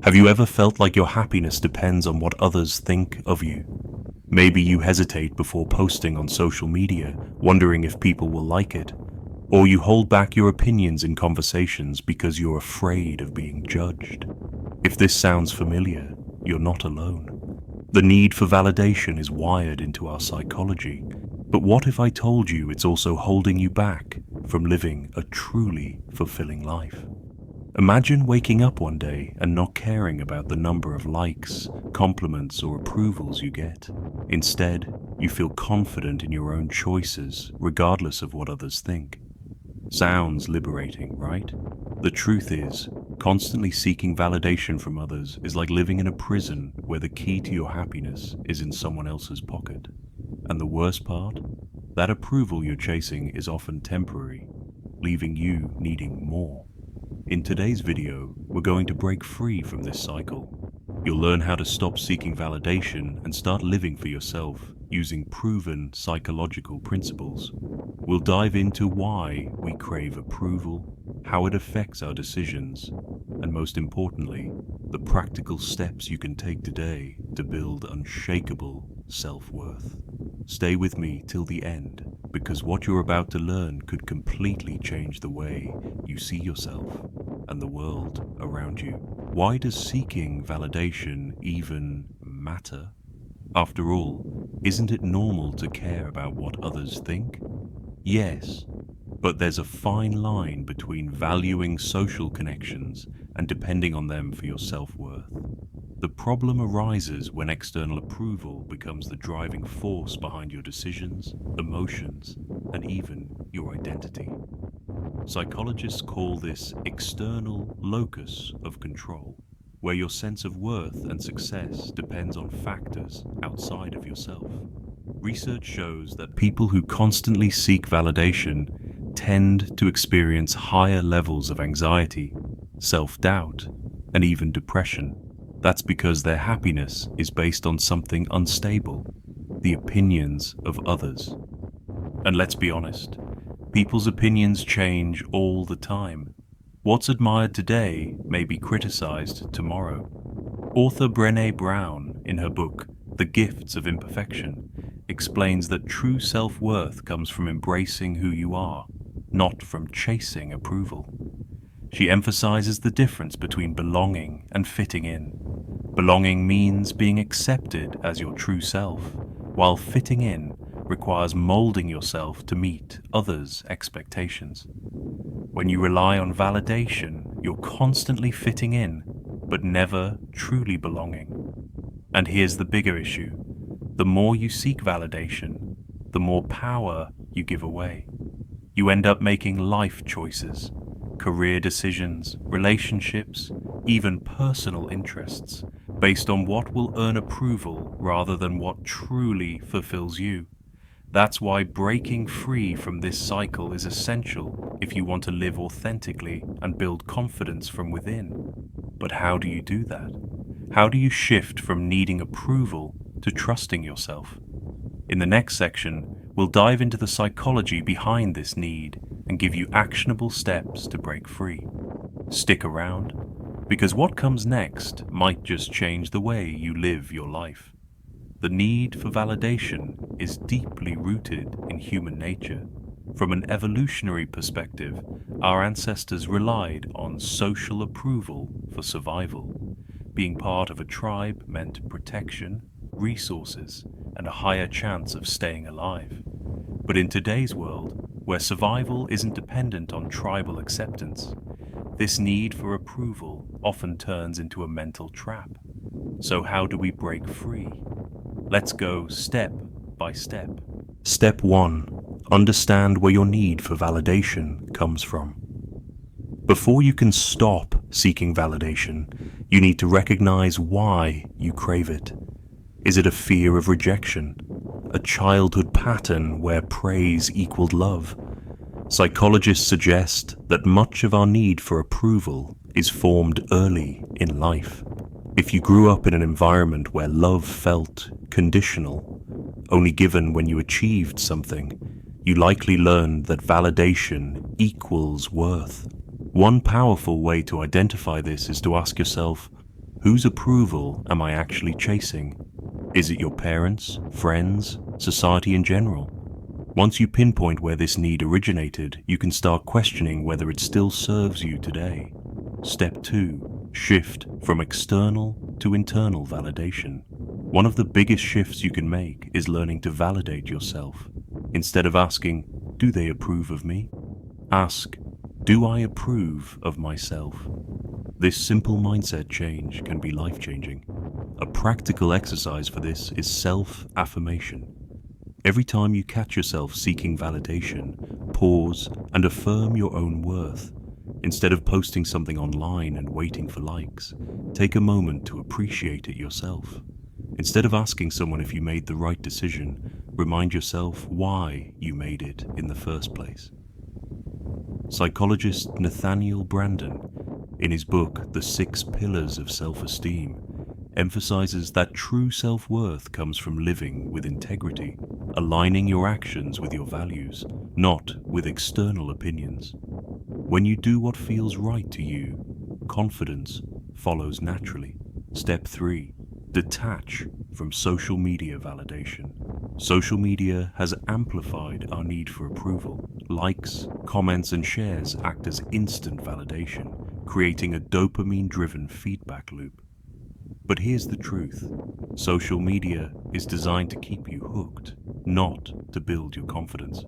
Have you ever felt like your happiness depends on what others think of you? Maybe you hesitate before posting on social media, wondering if people will like it. Or you hold back your opinions in conversations because you're afraid of being judged. If this sounds familiar, you're not alone. The need for validation is wired into our psychology. But what if I told you it's also holding you back from living a truly fulfilling life? Imagine waking up one day and not caring about the number of likes, compliments, or approvals you get. Instead, you feel confident in your own choices, regardless of what others think. Sounds liberating, right? The truth is, constantly seeking validation from others is like living in a prison where the key to your happiness is in someone else's pocket. And the worst part? That approval you're chasing is often temporary, leaving you needing more. In today's video, we're going to break free from this cycle. You'll learn how to stop seeking validation and start living for yourself using proven psychological principles. We'll dive into why we crave approval, how it affects our decisions, and most importantly, the practical steps you can take today to build unshakable self-worth. Stay with me till the end, because what you're about to learn could completely change the way you see yourself and the world around you. Why does seeking validation even matter? After all, isn't it normal to care about what others think? Yes, but there's a fine line between valuing social connections and depending on them for your self-worth. The problem arises when external approval becomes the driving force behind your decisions, emotions, and even your identity. Psychologists call this external locus of control, where your sense of worth and success depends on factors outside of yourself. Research shows that people who constantly seek validation tend to experience higher levels of anxiety, self-doubt, and even depression. That's because their happiness is based on something unstable, the opinions of others. And let's be honest, people's opinions change all the time. What's admired today may be criticized tomorrow. Author Brené Brown, in her book, The Gifts of Imperfection, explains that true self-worth comes from embracing who you are, not from chasing approval. She emphasizes the difference between belonging and fitting in. Belonging means being accepted as your true self, while fitting in requires molding yourself to meet others' expectations. When you rely on validation, you're constantly fitting in, but never truly belonging. And here's the bigger issue. The more you seek validation, the more power you give away. You end up making life choices, career decisions, relationships, even personal interests, based on what will earn approval rather than what truly fulfills you. That's why breaking free from this cycle is essential if you want to live authentically and build confidence from within. But how do you do that? How do you shift from needing approval to trusting yourself? In the next section, we'll dive into the psychology behind this need and give you actionable steps to break free. Stick around, because what comes next might just change the way you live your life. The need for validation is deeply rooted in human nature. From an evolutionary perspective, our ancestors relied on social approval for survival. Being part of a tribe meant protection, resources, and a higher chance of staying alive. But in today's world, where survival isn't dependent on tribal acceptance, this need for approval often turns into a mental trap. So how do we break free? Let's go step by step. Step 1. Understand where your need for validation comes from. Before you can stop seeking validation, you need to recognize why you crave it. Is it a fear of rejection? A childhood pattern where praise equaled love? Psychologists suggest that much of our need for approval is formed early in life. If you grew up in an environment where love felt conditional, only given when you achieved something, you likely learned that validation equals worth. One powerful way to identify this is to ask yourself, Whose approval am I actually chasing? Is it your parents, friends, society in general? Once you pinpoint where this need originated, you can start questioning whether it still serves you today. Step 2. Shift from external to internal validation. One of the biggest shifts you can make is learning to validate yourself. Instead of asking, "Do they approve of me?" Ask, "Do I approve of myself?" This simple mindset change can be life-changing. A practical exercise for this is self-affirmation. Every time you catch yourself seeking validation, pause and affirm your own worth. Instead of posting something online and waiting for likes, take a moment to appreciate it yourself. Instead of asking someone if you made the right decision, remind yourself why you made it in the first place. Psychologist Nathaniel Branden, in his book The 6 Pillars of Self-Esteem, emphasizes that true self-worth comes from living with integrity, aligning your actions with your values, not with external opinions. When you do what feels right to you, confidence follows naturally. Step 3. Detach from social media validation. Social media has amplified our need for approval. Likes, comments, and shares act as instant validation, creating a dopamine-driven feedback loop. But here's the truth. Social media is designed to keep you hooked, not to build your confidence.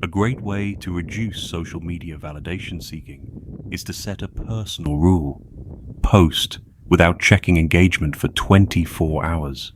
A great way to reduce social media validation seeking is to set a personal rule. Post without checking engagement for 24 hours.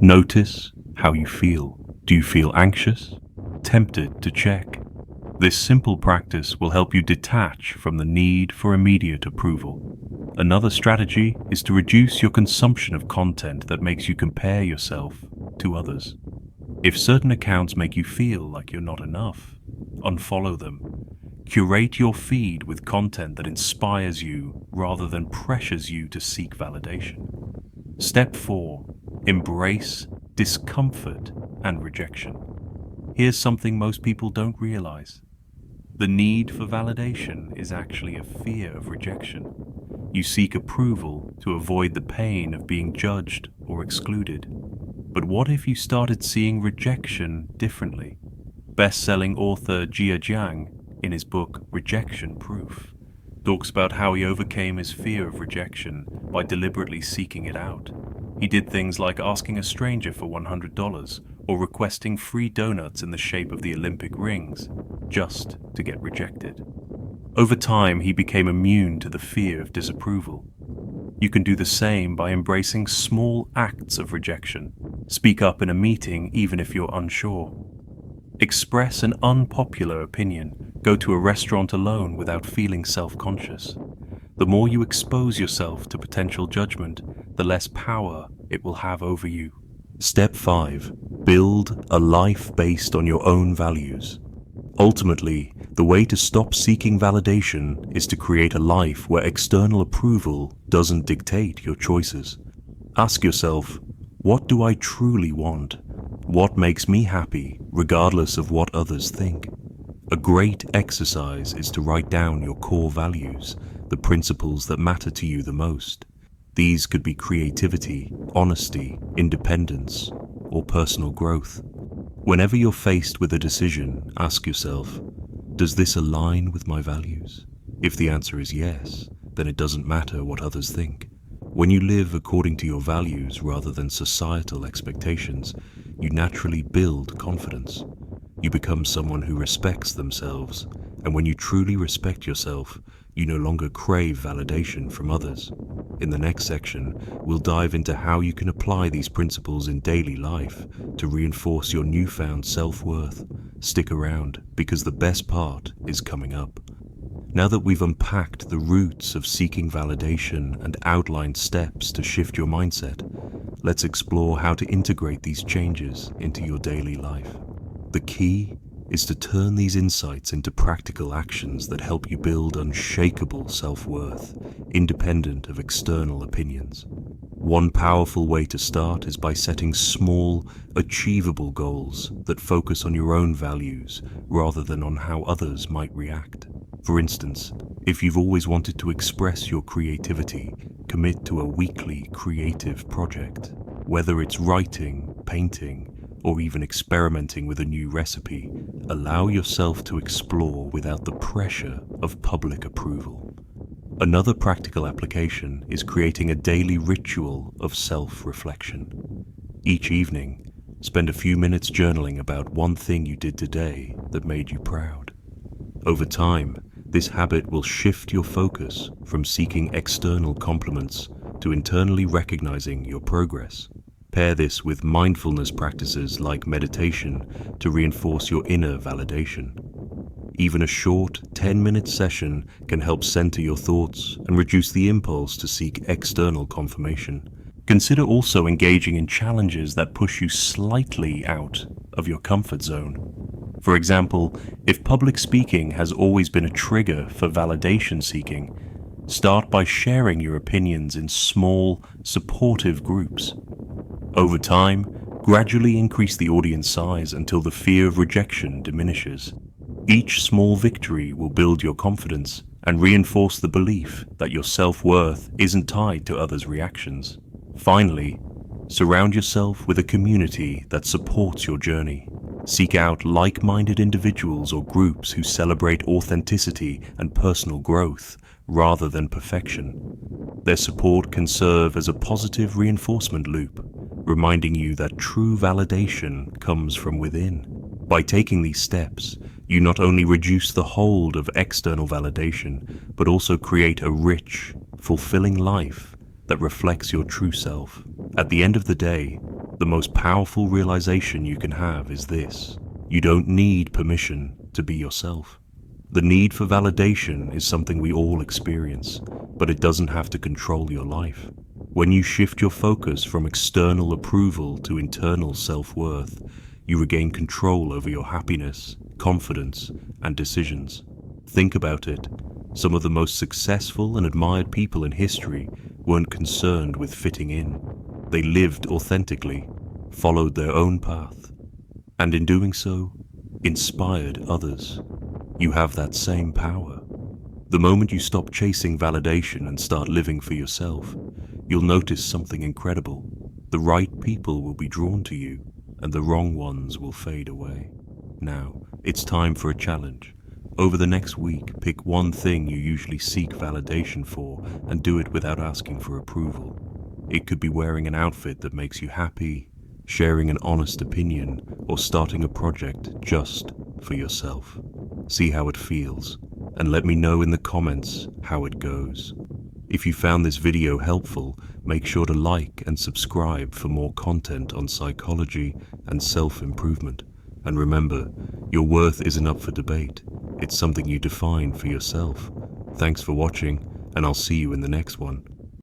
Notice how you feel. Do you feel anxious? Tempted to check? This simple practice will help you detach from the need for immediate approval. Another strategy is to reduce your consumption of content that makes you compare yourself to others. If certain accounts make you feel like you're not enough, unfollow them. Curate your feed with content that inspires you rather than pressures you to seek validation. Step 4. Embrace discomfort and rejection. Here's something most people don't realize. The need for validation is actually a fear of rejection. You seek approval to avoid the pain of being judged or excluded. But what if you started seeing rejection differently? Best-selling author Jia Jiang, in his book Rejection Proof, talks about how he overcame his fear of rejection by deliberately seeking it out. He did things like asking a stranger for $100 or requesting free donuts in the shape of the Olympic rings, just to get rejected. Over time, he became immune to the fear of disapproval. You can do the same by embracing small acts of rejection. Speak up in a meeting even if you're unsure. Express an unpopular opinion. Go to a restaurant alone without feeling self-conscious. The more you expose yourself to potential judgment, the less power it will have over you. Step 5. Build a life based on your own values. Ultimately, the way to stop seeking validation is to create a life where external approval doesn't dictate your choices. Ask yourself, what do I truly want? What makes me happy, regardless of what others think? A great exercise is to write down your core values, the principles that matter to you the most. These could be creativity, honesty, independence, or personal growth. Whenever you're faced with a decision, ask yourself, does this align with my values? If the answer is yes, then it doesn't matter what others think. When you live according to your values rather than societal expectations, you naturally build confidence. You become someone who respects themselves, and when you truly respect yourself, you no longer crave validation from others. In the next section, we'll dive into how you can apply these principles in daily life to reinforce your newfound self-worth. Stick around, because the best part is coming up. Now that we've unpacked the roots of seeking validation and outlined steps to shift your mindset, let's explore how to integrate these changes into your daily life. The key is to turn these insights into practical actions that help you build unshakable self-worth, independent of external opinions. One powerful way to start is by setting small, achievable goals that focus on your own values rather than on how others might react. For instance, If you've always wanted to express your creativity, commit to a weekly creative project. Whether it's writing, painting, or even experimenting with a new recipe, allow yourself to explore without the pressure of public approval. Another practical application is creating a daily ritual of self-reflection. Each evening, spend a few minutes journaling about one thing you did today that made you proud. Over time, this habit will shift your focus from seeking external compliments to internally recognizing your progress. Pair this with mindfulness practices like meditation to reinforce your inner validation. Even a short 10-minute session can help center your thoughts and reduce the impulse to seek external confirmation. Consider also engaging in challenges that push you slightly out of your comfort zone. For example, if public speaking has always been a trigger for validation seeking, start by sharing your opinions in small, supportive groups. Over time, gradually increase the audience size until the fear of rejection diminishes. Each small victory will build your confidence and reinforce the belief that your self-worth isn't tied to others' reactions. Finally, surround yourself with a community that supports your journey. Seek out like-minded individuals or groups who celebrate authenticity and personal growth rather than perfection. Their support can serve as a positive reinforcement loop, reminding you that true validation comes from within. By taking these steps, you not only reduce the hold of external validation, but also create a rich, fulfilling life that reflects your true self. At the end of the day, the most powerful realization you can have is this: you don't need permission to be yourself. The need for validation is something we all experience, but it doesn't have to control your life. When you shift your focus from external approval to internal self-worth, you regain control over your happiness, confidence, and decisions. Think about it. Some of the most successful and admired people in history weren't concerned with fitting in. They lived authentically, followed their own path, and in doing so, inspired others. You have that same power. The moment you stop chasing validation and start living for yourself, you'll notice something incredible. The right people will be drawn to you, and the wrong ones will fade away. Now, it's time for a challenge. Over the next week, pick one thing you usually seek validation for and do it without asking for approval. It could be wearing an outfit that makes you happy, sharing an honest opinion, or starting a project just for yourself. See how it feels, and let me know in the comments how it goes. If you found this video helpful, make sure to like and subscribe for more content on psychology and self-improvement. And remember, your worth isn't up for debate. It's something you define for yourself. Thanks for watching, and I'll see you in the next one.